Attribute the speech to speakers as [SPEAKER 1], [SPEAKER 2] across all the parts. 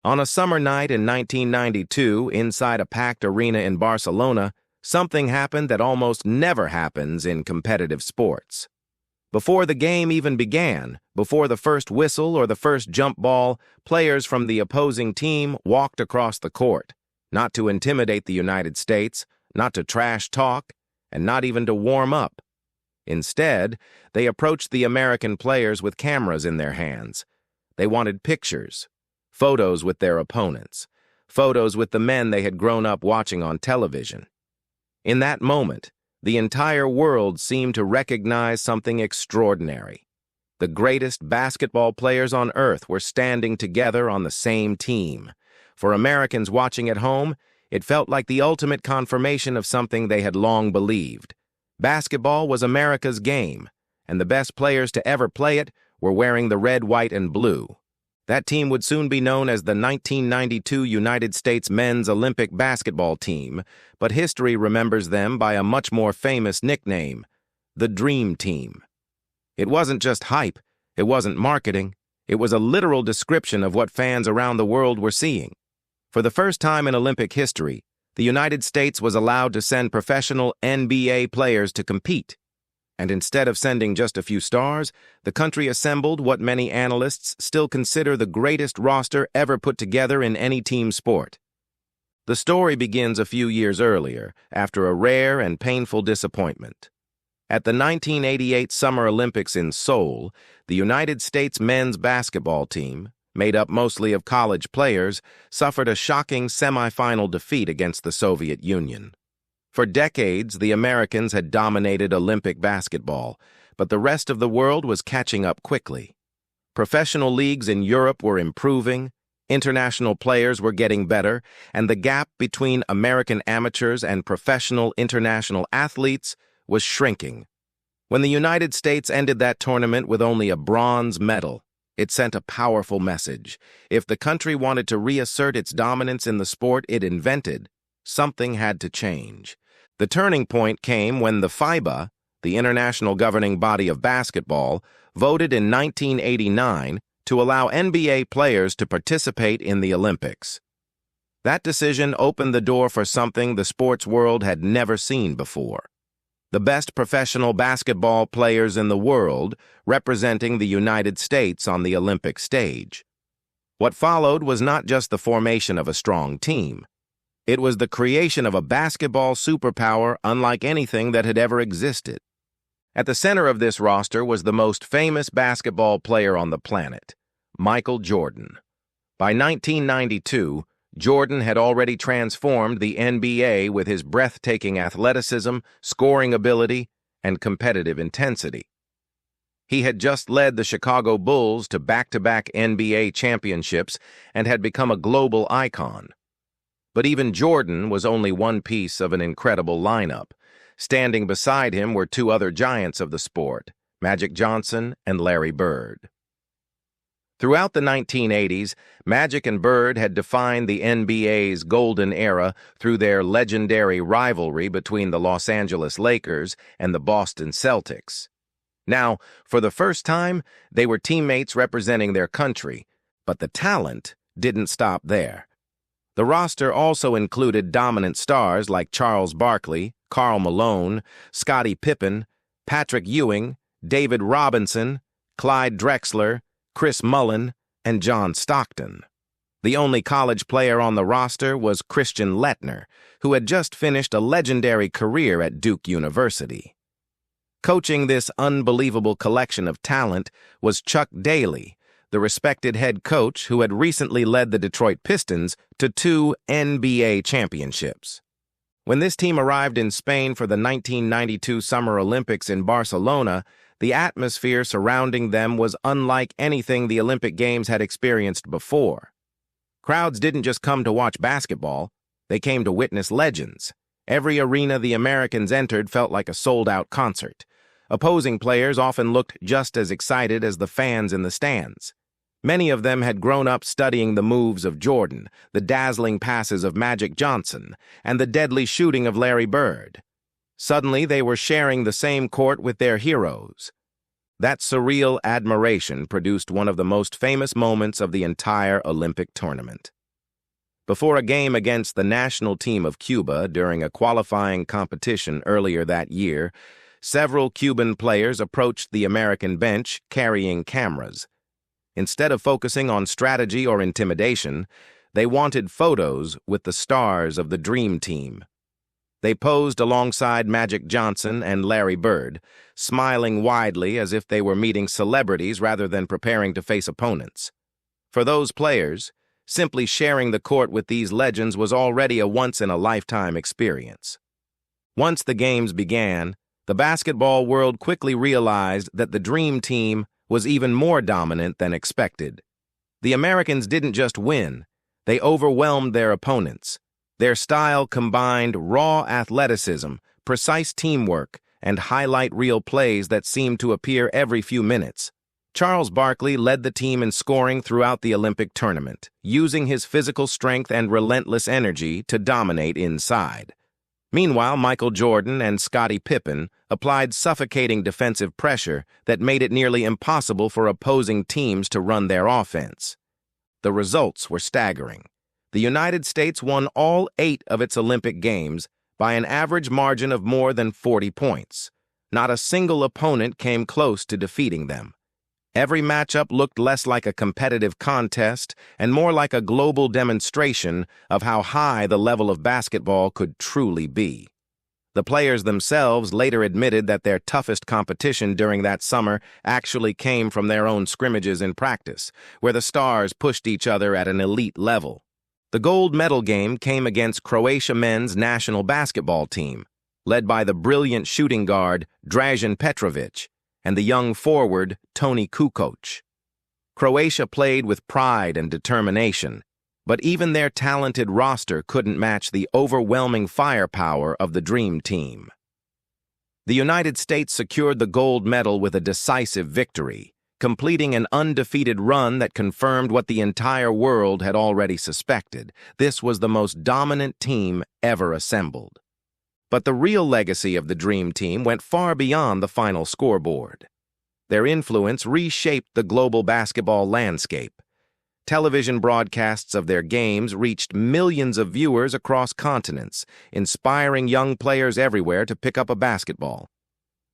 [SPEAKER 1] On a summer night in 1992, inside a packed arena in Barcelona, something happened that almost never happens in competitive sports. Before the game even began, before the first whistle or the first jump ball, players from the opposing team walked across the court, not to intimidate the United States, not to trash talk, and not even to warm up. Instead, they approached the American players with cameras in their hands. They wanted pictures, photos with their opponents, photos with the men they had grown up watching on television. In that moment, the entire world seemed to recognize something extraordinary. The greatest basketball players on earth were standing together on the same team. For Americans watching at home, it felt like the ultimate confirmation of something they had long believed. Basketball was America's game, and the best players to ever play it were wearing the red, white, and blue. That team would soon be known as the 1992 United States men's Olympic basketball team, but history remembers them by a much more famous nickname, the Dream Team. It wasn't just hype, it wasn't marketing, it was a literal description of what fans around the world were seeing. For the first time in Olympic history, the United States was allowed to send professional NBA players to compete. And instead of sending just a few stars, the country assembled what many analysts still consider the greatest roster ever put together in any team sport. The story begins a few years earlier, after a rare and painful disappointment. At the 1988 Summer Olympics in Seoul, the United States men's basketball team, made up mostly of college players, suffered a shocking semifinal defeat against the Soviet Union. For decades, the Americans had dominated Olympic basketball, but the rest of the world was catching up quickly. Professional leagues in Europe were improving, international players were getting better, and the gap between American amateurs and professional international athletes was shrinking. When the United States ended that tournament with only a bronze medal, it sent a powerful message. If the country wanted to reassert its dominance in the sport it invented, something had to change. The turning point came when the FIBA, the international governing body of basketball, voted in 1989 to allow NBA players to participate in the Olympics. That decision opened the door for something the sports world had never seen before. The best professional basketball players in the world representing the United States on the Olympic stage. What followed was not just the formation of a strong team. It was the creation of a basketball superpower unlike anything that had ever existed. At the center of this roster was the most famous basketball player on the planet, Michael Jordan. By 1992, Jordan had already transformed the NBA with his breathtaking athleticism, scoring ability, and competitive intensity. He had just led the Chicago Bulls to back-to-back NBA championships and had become a global icon. But even Jordan was only one piece of an incredible lineup. Standing beside him were two other giants of the sport, Magic Johnson and Larry Bird. Throughout the 1980s, Magic and Bird had defined the NBA's golden era through their legendary rivalry between the Los Angeles Lakers and the Boston Celtics. Now, for the first time, they were teammates representing their country, but the talent didn't stop there. The roster also included dominant stars like Charles Barkley, Karl Malone, Scottie Pippen, Patrick Ewing, David Robinson, Clyde Drexler, Chris Mullin, and John Stockton. The only college player on the roster was Christian Laettner, who had just finished a legendary career at Duke University. Coaching this unbelievable collection of talent was Chuck Daly, the respected head coach who had recently led the Detroit Pistons to 2 NBA championships. When this team arrived in Spain for the 1992 Summer Olympics in Barcelona, the atmosphere surrounding them was unlike anything the Olympic Games had experienced before. Crowds didn't just come to watch basketball, they came to witness legends. Every arena the Americans entered felt like a sold-out concert. Opposing players often looked just as excited as the fans in the stands. Many of them had grown up studying the moves of Jordan, the dazzling passes of Magic Johnson, and the deadly shooting of Larry Bird. Suddenly, they were sharing the same court with their heroes. That surreal admiration produced one of the most famous moments of the entire Olympic tournament. Before a game against the national team of Cuba during a qualifying competition earlier that year, several Cuban players approached the American bench carrying cameras. Instead of focusing on strategy or intimidation, they wanted photos with the stars of the Dream Team. They posed alongside Magic Johnson and Larry Bird, smiling widely as if they were meeting celebrities rather than preparing to face opponents. For those players, simply sharing the court with these legends was already a once-in-a-lifetime experience. Once the games began, the basketball world quickly realized that the Dream Team was even more dominant than expected. The Americans didn't just win, they overwhelmed their opponents. Their style combined raw athleticism, precise teamwork, and highlight reel plays that seemed to appear every few minutes. Charles Barkley led the team in scoring throughout the Olympic tournament, using his physical strength and relentless energy to dominate inside. Meanwhile, Michael Jordan and Scottie Pippen applied suffocating defensive pressure that made it nearly impossible for opposing teams to run their offense. The results were staggering. The United States won all 8 of its Olympic Games by an average margin of more than 40 points. Not a single opponent came close to defeating them. Every matchup looked less like a competitive contest and more like a global demonstration of how high the level of basketball could truly be. The players themselves later admitted that their toughest competition during that summer actually came from their own scrimmages in practice, where the stars pushed each other at an elite level. The gold medal game came against Croatia men's national basketball team, led by the brilliant shooting guard Dražen Petrović and the young forward Toni Kukoc. Croatia played with pride and determination, but even their talented roster couldn't match the overwhelming firepower of the Dream Team. The United States secured the gold medal with a decisive victory, completing an undefeated run that confirmed what the entire world had already suspected. This was the most dominant team ever assembled. But the real legacy of the Dream Team went far beyond the final scoreboard. Their influence reshaped the global basketball landscape. Television broadcasts of their games reached millions of viewers across continents, inspiring young players everywhere to pick up a basketball.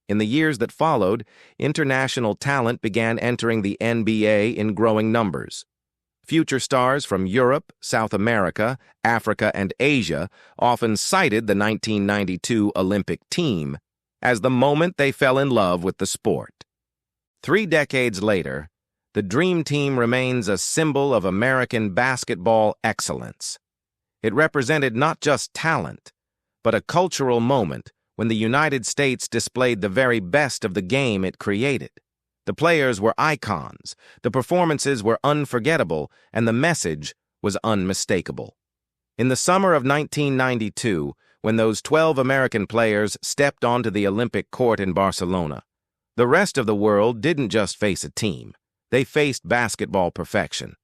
[SPEAKER 1] In the years that followed, international talent began entering the NBA in growing numbers. Future stars from Europe, South America, Africa, and Asia often cited the 1992 Olympic team as the moment they fell in love with the sport. 3 decades later, the Dream Team remains a symbol of American basketball excellence. It represented not just talent, but a cultural moment when the United States displayed the very best of the game it created. The players were icons, the performances were unforgettable, and the message was unmistakable. In the summer of 1992, when those 12 American players stepped onto the Olympic court in Barcelona, the rest of the world didn't just face a team. They faced basketball perfection.